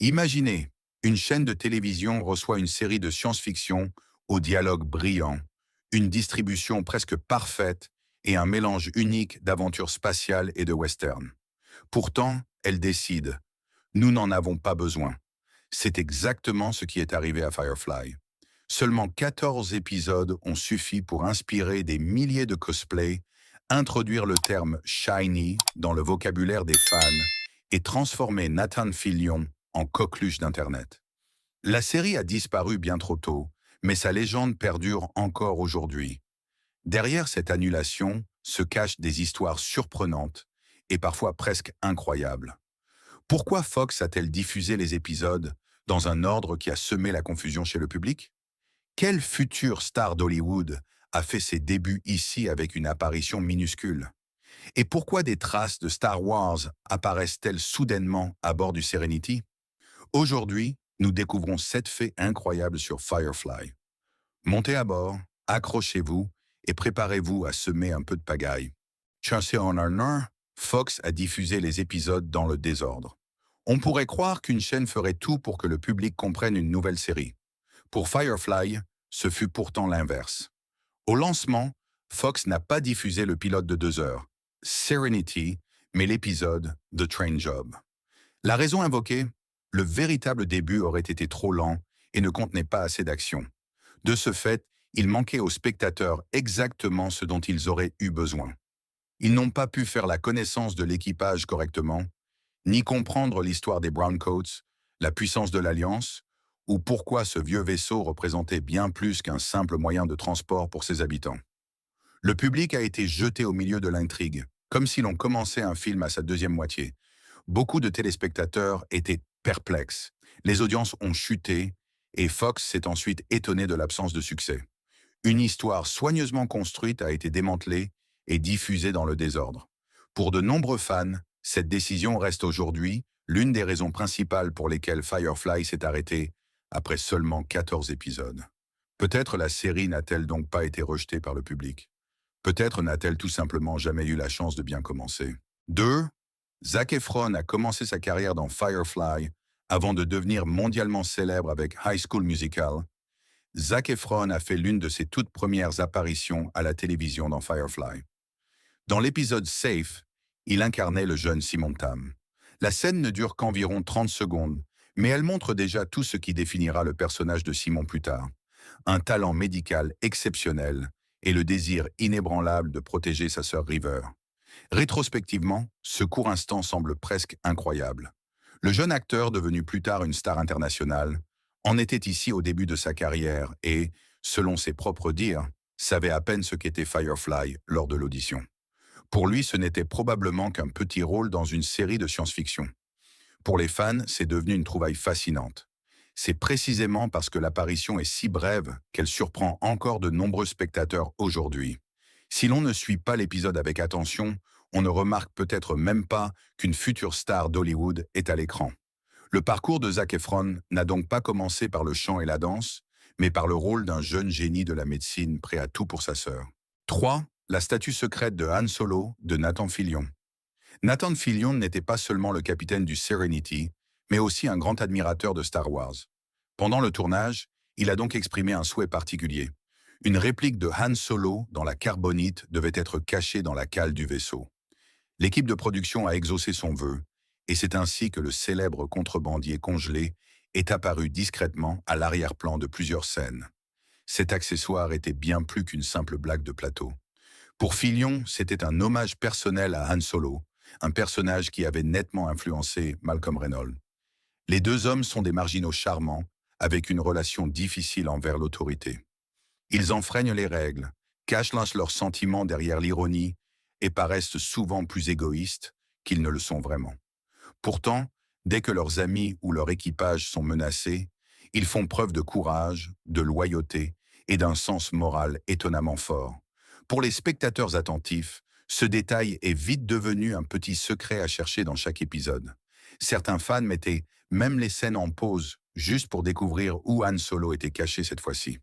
Imaginez, une chaîne de télévision reçoit une série de science-fiction au dialogue brillant, une distribution presque parfaite et un mélange unique d'aventures spatiales et de western. Pourtant, elle décide, nous n'en avons pas besoin. C'est exactement ce qui est arrivé à Firefly. Seulement 14 épisodes ont suffi pour inspirer des milliers de cosplays, introduire le terme «shiny» dans le vocabulaire des fans et transformer Nathan Fillion en coqueluche d'Internet. La série a disparu bien trop tôt, mais sa légende perdure encore aujourd'hui. Derrière cette annulation se cachent des histoires surprenantes et parfois presque incroyables. Pourquoi Fox a-t-elle diffusé les épisodes dans un ordre qui a semé la confusion chez le public? Quelle future star d'Hollywood a fait ses débuts ici avec une apparition minuscule? Et pourquoi des traces de Star Wars apparaissent-elles soudainement à bord du Serenity? Aujourd'hui, nous découvrons 7 faits incroyables sur Firefly. Montez à bord, accrochez-vous et préparez-vous à semer un peu de pagaille. Chancé en honneur, Fox a diffusé les épisodes dans le désordre. On pourrait croire qu'une chaîne ferait tout pour que le public comprenne une nouvelle série. Pour Firefly, ce fut pourtant l'inverse. Au lancement, Fox n'a pas diffusé le pilote de 2 heures, Serenity, mais l'épisode The Train Job. La raison invoquée? Le véritable début aurait été trop lent et ne contenait pas assez d'action. De ce fait, il manquait aux spectateurs exactement ce dont ils auraient eu besoin. Ils n'ont pas pu faire la connaissance de l'équipage correctement, ni comprendre l'histoire des Browncoats, la puissance de l'Alliance, ou pourquoi ce vieux vaisseau représentait bien plus qu'un simple moyen de transport pour ses habitants. Le public a été jeté au milieu de l'intrigue, comme si l'on commençait un film à sa deuxième moitié. Beaucoup de téléspectateurs étaient perplexes. Les audiences ont chuté et Fox s'est ensuite étonné de l'absence de succès. Une histoire soigneusement construite a été démantelée et diffusée dans le désordre. Pour de nombreux fans, cette décision reste aujourd'hui l'une des raisons principales pour lesquelles Firefly s'est arrêté après seulement 14 épisodes. Peut-être la série n'a-t-elle donc pas été rejetée par le public. Peut-être n'a-t-elle tout simplement jamais eu la chance de bien commencer. 2. Zac Efron a commencé sa carrière dans Firefly avant de devenir mondialement célèbre avec High School Musical. Zac Efron a fait l'une de ses toutes premières apparitions à la télévision dans Firefly. Dans l'épisode Safe, il incarnait le jeune Simon Tam. La scène ne dure qu'environ 30 secondes, mais elle montre déjà tout ce qui définira le personnage de Simon plus tard. Un talent médical exceptionnel et le désir inébranlable de protéger sa sœur River. Rétrospectivement, ce court instant semble presque incroyable. Le jeune acteur, devenu plus tard une star internationale, en était ici au début de sa carrière et, selon ses propres dires, savait à peine ce qu'était Firefly lors de l'audition. Pour lui, ce n'était probablement qu'un petit rôle dans une série de science-fiction. Pour les fans, c'est devenu une trouvaille fascinante. C'est précisément parce que l'apparition est si brève qu'elle surprend encore de nombreux spectateurs aujourd'hui. Si l'on ne suit pas l'épisode avec attention, on ne remarque peut-être même pas qu'une future star d'Hollywood est à l'écran. Le parcours de Zac Efron n'a donc pas commencé par le chant et la danse, mais par le rôle d'un jeune génie de la médecine prêt à tout pour sa sœur. 3. La statue secrète de Han Solo de Nathan Fillion. Nathan Fillion n'était pas seulement le capitaine du Serenity, mais aussi un grand admirateur de Star Wars. Pendant le tournage, il a donc exprimé un souhait particulier. Une réplique de Han Solo dans la carbonite devait être cachée dans la cale du vaisseau. L'équipe de production a exaucé son vœu, et c'est ainsi que le célèbre contrebandier congelé est apparu discrètement à l'arrière-plan de plusieurs scènes. Cet accessoire était bien plus qu'une simple blague de plateau. Pour Fillion, c'était un hommage personnel à Han Solo, un personnage qui avait nettement influencé Malcolm Reynolds. Les deux hommes sont des marginaux charmants, avec une relation difficile envers l'autorité. Ils enfreignent les règles, cachent leurs sentiments derrière l'ironie et paraissent souvent plus égoïstes qu'ils ne le sont vraiment. Pourtant, dès que leurs amis ou leur équipage sont menacés, ils font preuve de courage, de loyauté et d'un sens moral étonnamment fort. Pour les spectateurs attentifs, ce détail est vite devenu un petit secret à chercher dans chaque épisode. Certains fans mettaient même les scènes en pause, juste pour découvrir où Han Solo était caché cette fois-ci.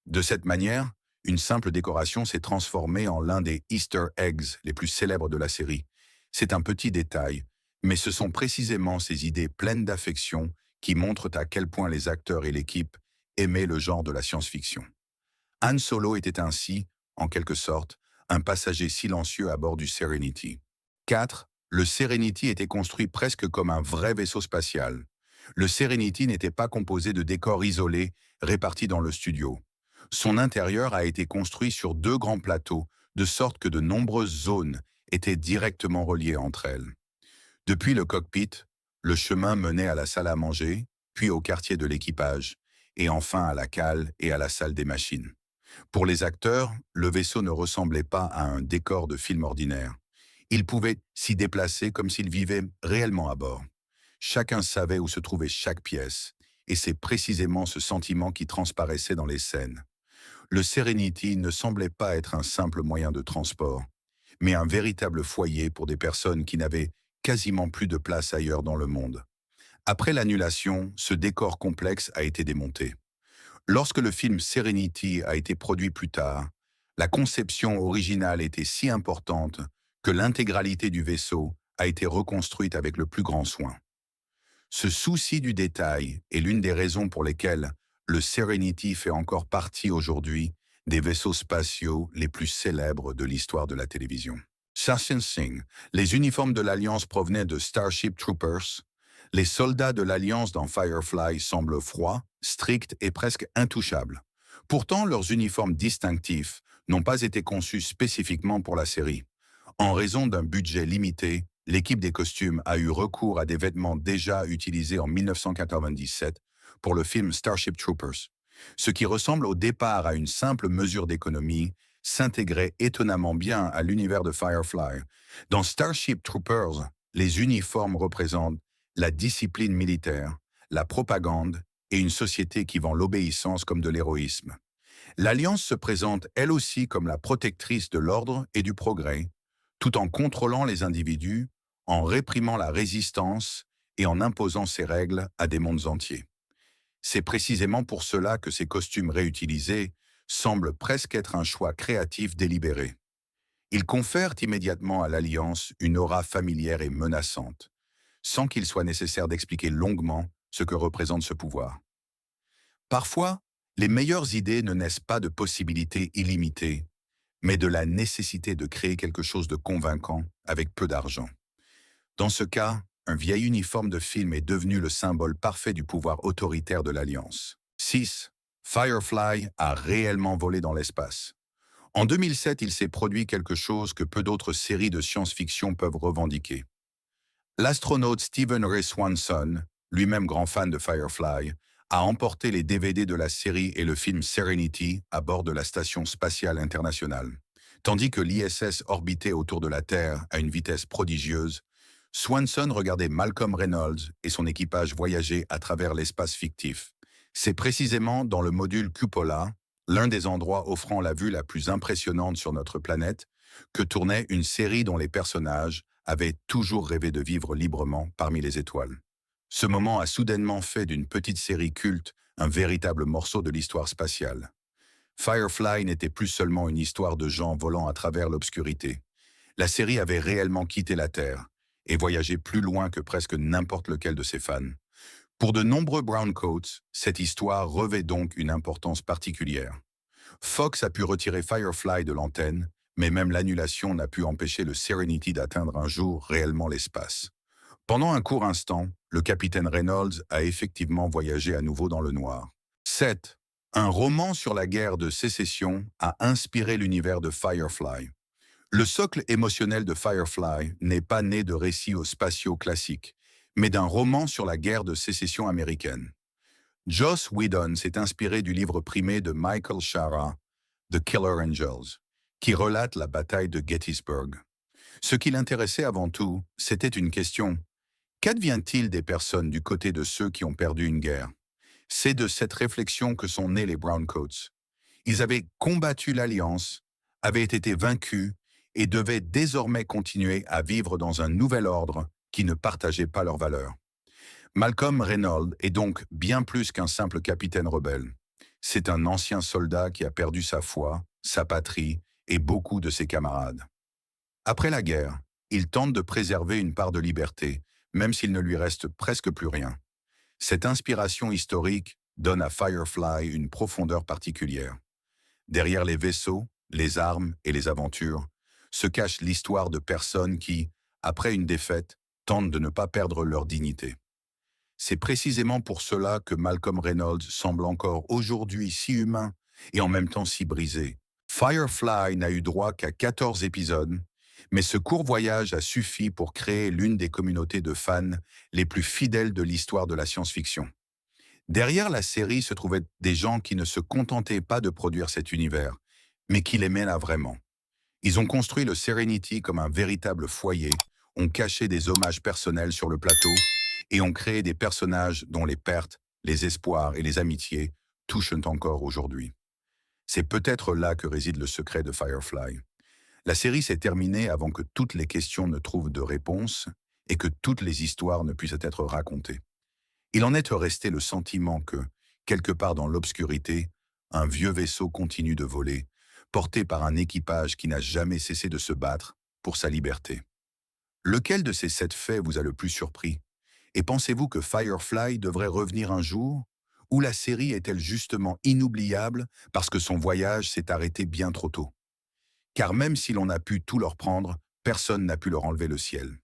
De cette manière, une simple décoration s'est transformée en l'un des Easter eggs les plus célèbres de la série. C'est un petit détail, mais ce sont précisément ces idées pleines d'affection qui montrent à quel point les acteurs et l'équipe aimaient le genre de la science-fiction. Han Solo était ainsi, en quelque sorte, un passager silencieux à bord du Serenity. 4. Le Serenity était construit presque comme un vrai vaisseau spatial. Le Serenity n'était pas composé de décors isolés répartis dans le studio. Son intérieur a été construit sur 2 grands plateaux, de sorte que de nombreuses zones étaient directement reliées entre elles. Depuis le cockpit, le chemin menait à la salle à manger, puis au quartier de l'équipage, et enfin à la cale et à la salle des machines. Pour les acteurs, le vaisseau ne ressemblait pas à un décor de film ordinaire. Ils pouvaient s'y déplacer comme s'ils vivaient réellement à bord. Chacun savait où se trouvait chaque pièce, et c'est précisément ce sentiment qui transparaissait dans les scènes. Le Serenity ne semblait pas être un simple moyen de transport, mais un véritable foyer pour des personnes qui n'avaient quasiment plus de place ailleurs dans le monde. Après l'annulation, ce décor complexe a été démonté. Lorsque le film Serenity a été produit plus tard, la conception originale était si importante que l'intégralité du vaisseau a été reconstruite avec le plus grand soin. Ce souci du détail est l'une des raisons pour lesquelles le Serenity fait encore partie aujourd'hui des vaisseaux spatiaux les plus célèbres de l'histoire de la télévision. Sashin Singh, les uniformes de l'Alliance provenaient de Starship Troopers. Les soldats de l'Alliance dans Firefly semblent froids, stricts et presque intouchables. Pourtant, leurs uniformes distinctifs n'ont pas été conçus spécifiquement pour la série. En raison d'un budget limité, l'équipe des costumes a eu recours à des vêtements déjà utilisés en 1997 pour le film Starship Troopers. Ce qui ressemble au départ à une simple mesure d'économie s'intégrait étonnamment bien à l'univers de Firefly. Dans Starship Troopers, les uniformes représentent la discipline militaire, la propagande et une société qui vend l'obéissance comme de l'héroïsme. L'Alliance se présente elle aussi comme la protectrice de l'ordre et du progrès, tout en contrôlant les individus, en réprimant la résistance et en imposant ses règles à des mondes entiers. C'est précisément pour cela que ces costumes réutilisés semblent presque être un choix créatif délibéré. Ils confèrent immédiatement à l'Alliance une aura familière et menaçante, sans qu'il soit nécessaire d'expliquer longuement ce que représente ce pouvoir. Parfois, les meilleures idées ne naissent pas de possibilités illimitées, mais de la nécessité de créer quelque chose de convaincant avec peu d'argent. Dans ce cas, un vieil uniforme de film est devenu le symbole parfait du pouvoir autoritaire de l'Alliance. 6. Firefly a réellement volé dans l'espace. En 2007, il s'est produit quelque chose que peu d'autres séries de science-fiction peuvent revendiquer. L'astronaute Stephen Ray Swanson, lui-même grand fan de Firefly, a emporté les DVD de la série et le film Serenity à bord de la Station spatiale internationale. Tandis que l'ISS orbitait autour de la Terre à une vitesse prodigieuse, Swanson regardait Malcolm Reynolds et son équipage voyager à travers l'espace fictif. C'est précisément dans le module Cupola, l'un des endroits offrant la vue la plus impressionnante sur notre planète, que tournait une série dont les personnages avaient toujours rêvé de vivre librement parmi les étoiles. Ce moment a soudainement fait d'une petite série culte un véritable morceau de l'histoire spatiale. Firefly n'était plus seulement une histoire de gens volant à travers l'obscurité. La série avait réellement quitté la Terre et voyagé plus loin que presque n'importe lequel de ses fans. Pour de nombreux browncoats, cette histoire revêt donc une importance particulière. Fox a pu retirer Firefly de l'antenne, mais même l'annulation n'a pu empêcher le Serenity d'atteindre un jour réellement l'espace. Pendant un court instant, le capitaine Reynolds a effectivement voyagé à nouveau dans le noir. 7. Un roman sur la guerre de sécession a inspiré l'univers de Firefly. Le socle émotionnel de Firefly n'est pas né de récits spatiaux classiques, mais d'un roman sur la guerre de sécession américaine. Joss Whedon s'est inspiré du livre primé de Michael Shara, The Killer Angels, qui relate la bataille de Gettysburg. Ce qui l'intéressait avant tout, c'était une question. Qu'advient-il des personnes du côté de ceux qui ont perdu une guerre? C'est de cette réflexion que sont nés les Browncoats. Ils avaient combattu l'Alliance, avaient été vaincus et devaient désormais continuer à vivre dans un nouvel ordre qui ne partageait pas leurs valeurs. Malcolm Reynolds est donc bien plus qu'un simple capitaine rebelle. C'est un ancien soldat qui a perdu sa foi, sa patrie et beaucoup de ses camarades. Après la guerre, il tente de préserver une part de liberté, même s'il ne lui reste presque plus rien. Cette inspiration historique donne à Firefly une profondeur particulière. Derrière les vaisseaux, les armes et les aventures, se cache l'histoire de personnes qui, après une défaite, tentent de ne pas perdre leur dignité. C'est précisément pour cela que Malcolm Reynolds semble encore aujourd'hui si humain et en même temps si brisé. Firefly n'a eu droit qu'à 14 épisodes, mais ce court voyage a suffi pour créer l'une des communautés de fans les plus fidèles de l'histoire de la science-fiction. Derrière la série se trouvaient des gens qui ne se contentaient pas de produire cet univers, mais qui l'aimaient là vraiment. Ils ont construit le Serenity comme un véritable foyer, ont caché des hommages personnels sur le plateau et ont créé des personnages dont les pertes, les espoirs et les amitiés touchent encore aujourd'hui. C'est peut-être là que réside le secret de Firefly. La série s'est terminée avant que toutes les questions ne trouvent de réponse et que toutes les histoires ne puissent être racontées. Il en est resté le sentiment que, quelque part dans l'obscurité, un vieux vaisseau continue de voler, porté par un équipage qui n'a jamais cessé de se battre pour sa liberté. Lequel de ces 7 faits vous a le plus surpris? Et pensez-vous que Firefly devrait revenir un jour? Ou la série est-elle justement inoubliable parce que son voyage s'est arrêté bien trop tôt? Car même si l'on a pu tout leur prendre, personne n'a pu leur enlever le ciel.